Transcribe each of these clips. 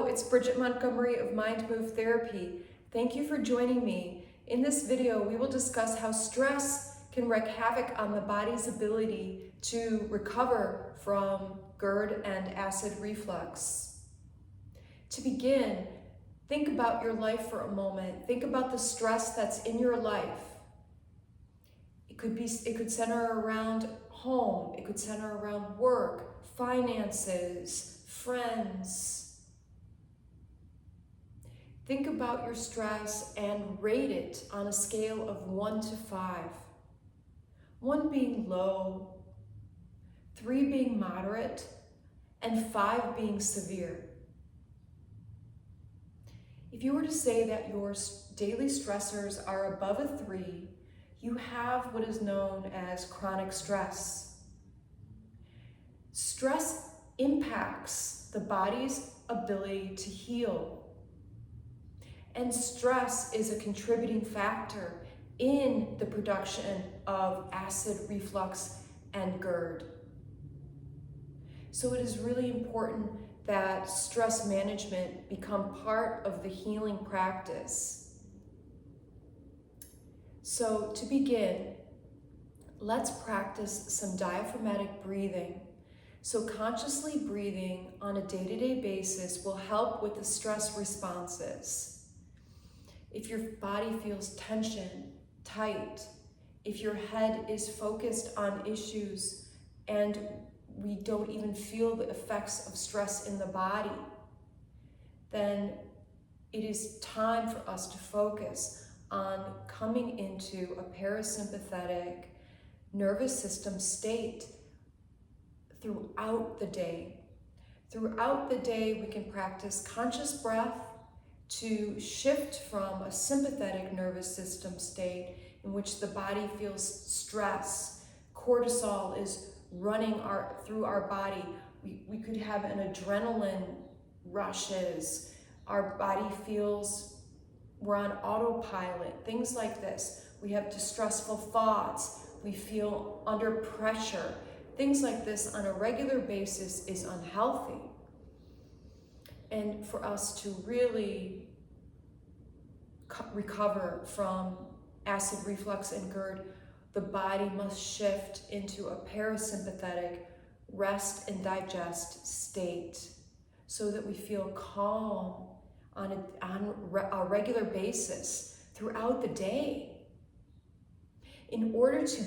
it's Bridget Montgomery of Mind Move Therapy. Thank you for joining me. In this video, we will discuss how stress can wreak havoc on the body's ability to recover from GERD and acid reflux. To begin, think about your life for a moment. Think about the stress that's in your life. It could center around home, it could center around work, finances, friends. Think about your stress and rate it on a scale of 1 to 5. 1 being low, 3 being moderate, and 5 being severe. If you were to say that your daily stressors are above a 3, you have what is known as chronic stress. Stress impacts the body's ability to heal. And stress is a contributing factor in the production of acid reflux and GERD. So it is really important that stress management become part of the healing practice. So to begin, let's practice some diaphragmatic breathing. So consciously breathing on a day-to-day basis will help with the stress responses. If your body feels tension, tight, if your head is focused on issues and we don't even feel the effects of stress in the body, then it is time for us to focus on coming into a parasympathetic nervous system state throughout the day. Throughout the day, we can practice conscious breath to shift from a sympathetic nervous system state in which the body feels stress. Cortisol is running through our body. We could have an adrenaline rushes. Our body feels we're on autopilot, things like this. We have distressful thoughts. We feel under pressure. Things like this on a regular basis is unhealthy. And for us to really recover from acid reflux and GERD, the body must shift into a parasympathetic rest and digest state so that we feel calm on a regular basis throughout the day. In order to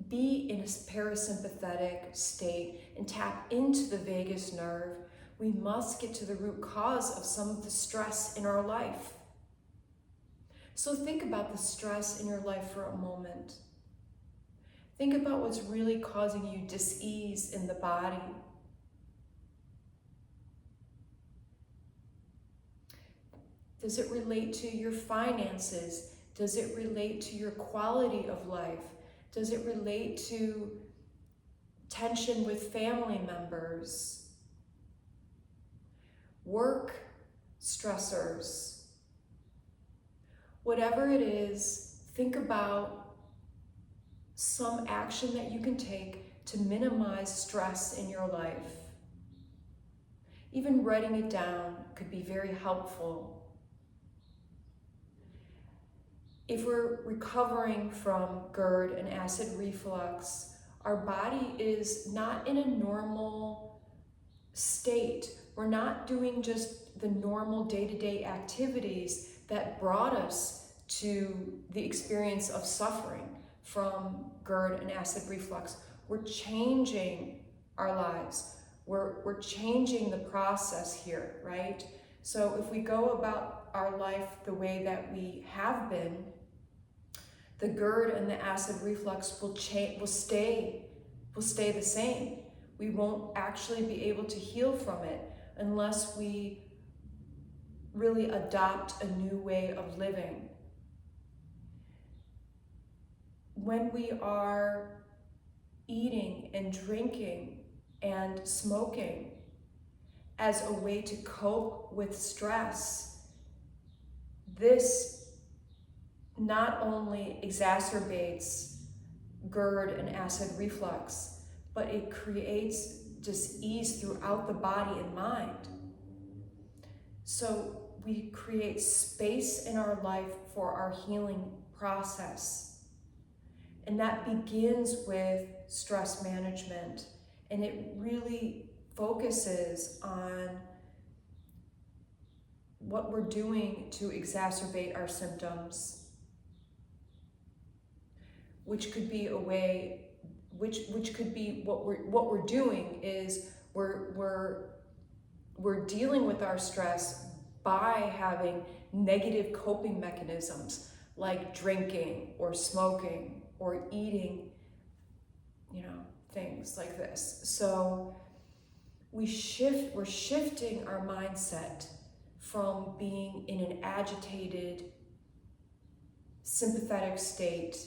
be in a parasympathetic state and tap into the vagus nerve, we must get to the root cause of some of the stress in our life. So think about the stress in your life for a moment. Think about what's really causing you dis-ease in the body. Does it relate to your finances? Does it relate to your quality of life? Does it relate to tension with family members? Work stressors? Whatever it is, think about some action that you can take to minimize stress in your life. Even writing it down could be very helpful. If we're recovering from GERD and acid reflux, our body is not in a normal state. We're not doing just the normal day-to-day activities that brought us to the experience of suffering from GERD and acid reflux. We're changing our lives. We're changing the process here, right? So if we go about our life the way that we have been, the GERD and the acid reflux will stay the same. We won't actually be able to heal from it unless we really adopt a new way of living. When we are eating and drinking and smoking as a way to cope with stress, this not only exacerbates GERD and acid reflux, but it creates dis-ease throughout the body and mind. So we create space in our life for our healing process. And that begins with stress management. And it really focuses on what we're doing to exacerbate our symptoms, which could be a way, which could be what we're doing is we're dealing with our stress by having negative coping mechanisms like drinking or smoking or eating, things like this. So we're shifting our mindset from being in an agitated, sympathetic state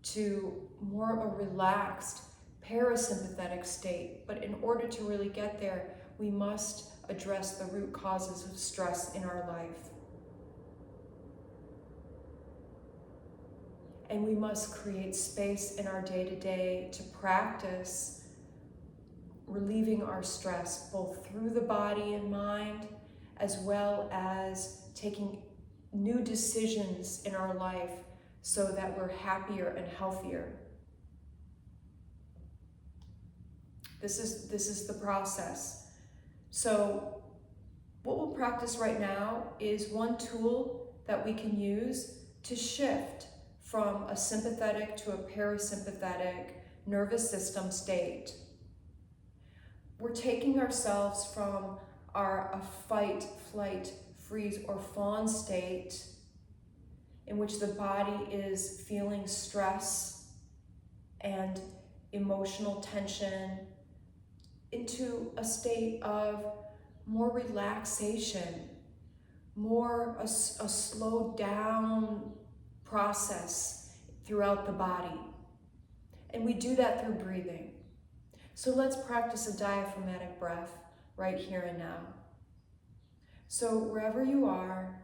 to more of a relaxed, parasympathetic state. But in order to really get there, we must address the root causes of stress in our life. And we must create space in our day-to-day to practice relieving our stress, both through the body and mind, as well as taking new decisions in our life so that we're happier and healthier. This is the process. So what we'll practice right now is one tool that we can use to shift from a sympathetic to a parasympathetic nervous system state. We're taking ourselves from a fight, flight, freeze, or fawn state in which the body is feeling stress and emotional tension into a state of more relaxation, more a slowed down process throughout the body. And we do that through breathing. So let's practice a diaphragmatic breath right here and now. So wherever you are,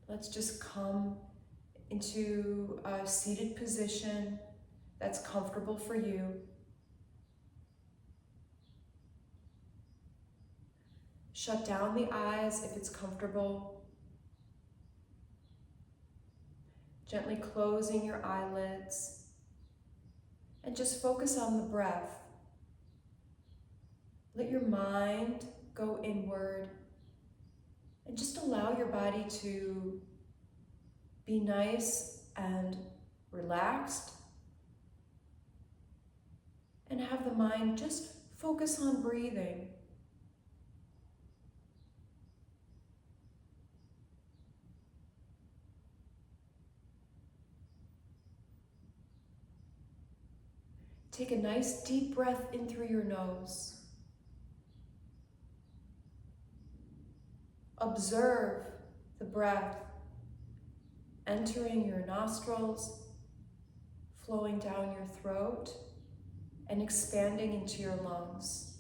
let's just come into a seated position that's comfortable for you. Shut down the eyes if it's comfortable. Gently closing your eyelids. And just focus on the breath. Let your mind go inward. And just allow your body to be nice and relaxed. And have the mind just focus on breathing. Take a nice deep breath in through your nose. Observe the breath entering your nostrils, flowing down your throat, and expanding into your lungs.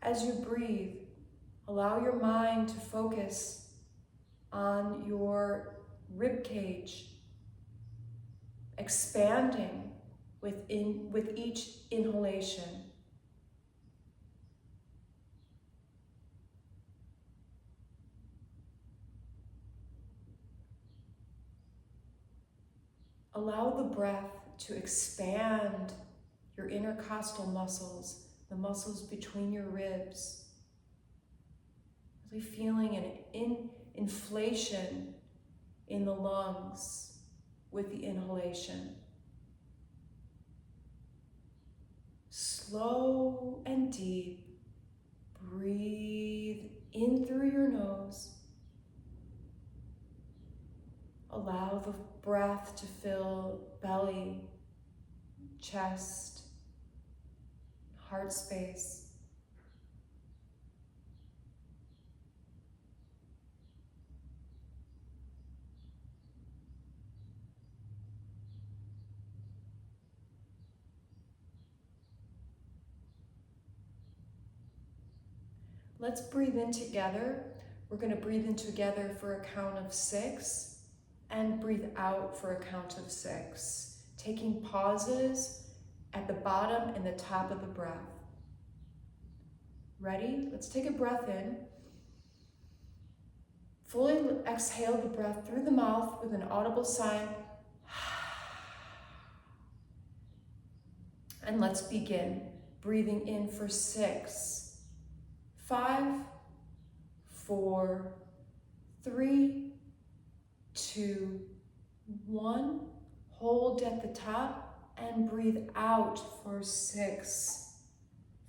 As you breathe, allow your mind to focus on your rib cage, expanding with each inhalation. Allow the breath to expand your intercostal muscles, the muscles between your ribs. Really feeling an inflation in the lungs with the inhalation. Slow and deep. Breathe in through your nose. Allow the breath to fill belly, chest, heart space. Let's breathe in together. We're going to breathe in together for a count of 6. and breathe out for a count of 6, taking pauses at the bottom and the top of the breath. Ready? Let's take a breath in. Fully exhale the breath through the mouth with an audible sign. And let's begin. Breathing in for 6, 5, 4, 3, 2, 1. Hold at the top and breathe out for 6,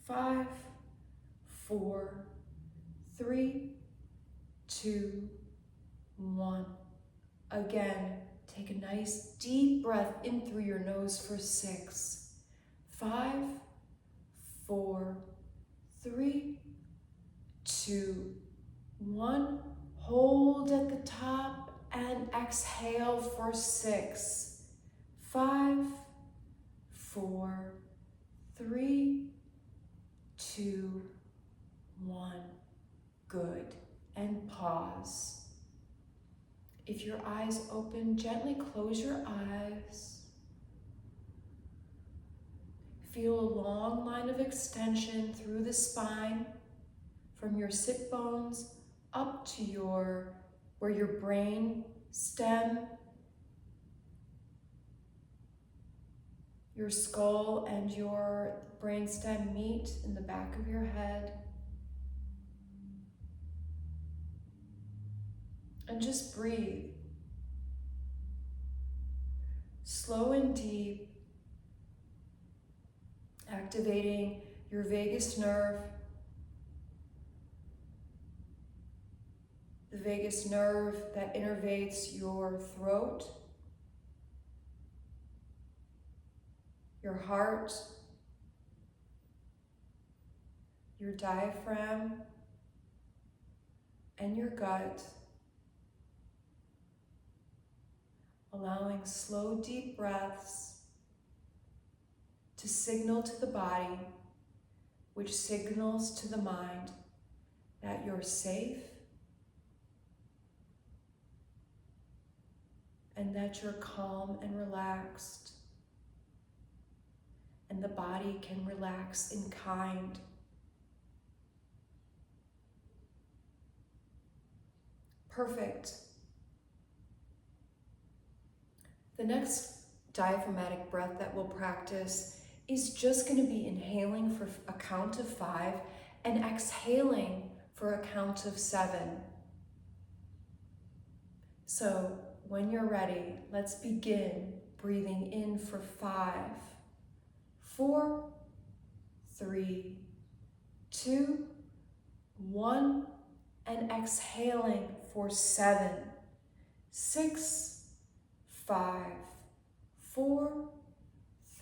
5, 4, 3, 2, 1. Again, take a nice deep breath in through your nose for 6, 5, 4, 3, 2, 1. Hold at the top and exhale for 6, 5, 4, 3, 2, 1. Good. And pause. If your eyes open, gently close your eyes. Feel a long line of extension through the spine from your sit bones up to where your brain stem, your skull and your brain stem meet in the back of your head. And just breathe. Slow and deep, activating your vagus nerve. The vagus nerve that innervates your throat, your heart, your diaphragm, and your gut. Allowing slow, deep breaths to signal to the body, which signals to the mind that you're safe and that you're calm and relaxed, and the body can relax in kind. Perfect. The next diaphragmatic breath that we'll practice is just going to be inhaling for a count of 5 and exhaling for a count of 7. So when you're ready, let's begin breathing in for 5, 4, 3, 2, 1, and exhaling for 7, 6, 5, 4,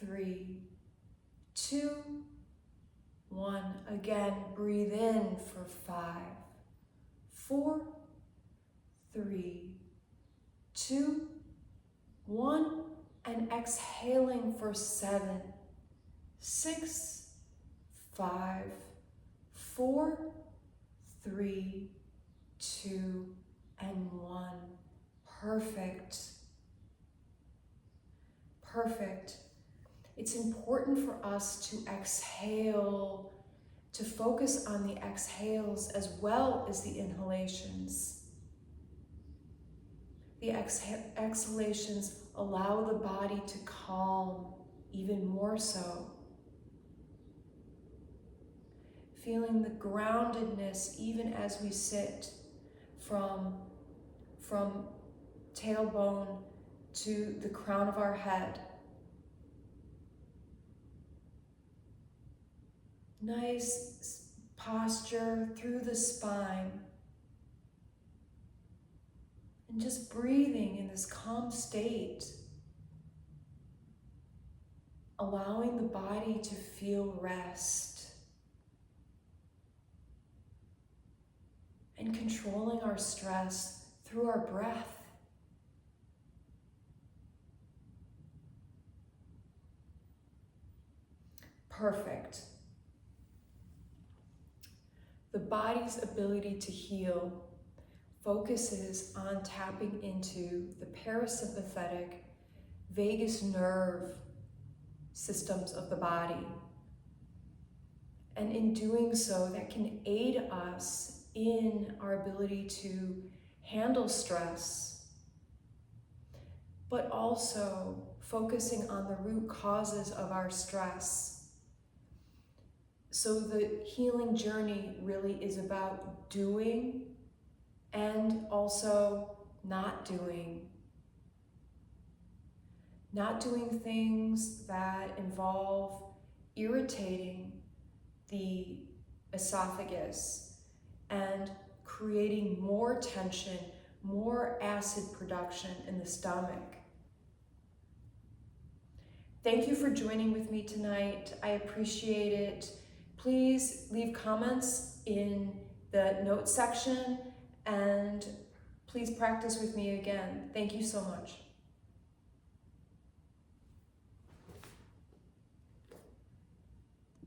3, 2, 1. Again, breathe in for 5, 4, 3, 2, 1, and exhaling for 7, 6, 5, 4, 3, 2, and 1. Perfect. Perfect. It's important for us to exhale, to focus on the exhales as well as the inhalations. The exhalations allow the body to calm even more so. Feeling the groundedness even as we sit from tailbone to the crown of our head. Nice posture through the spine. And just breathing in this calm state. Allowing the body to feel rest. And controlling our stress through our breath. Perfect. The body's ability to heal focuses on tapping into the parasympathetic vagus nerve systems of the body. And in doing so, that can aid us in our ability to handle stress, but also focusing on the root causes of our stress. So the healing journey really is about doing and also not doing. Not doing things that involve irritating the esophagus and creating more tension, more acid production in the stomach. Thank you for joining with me tonight. I appreciate it. Please leave comments in the notes section and please practice with me again. Thank you so much.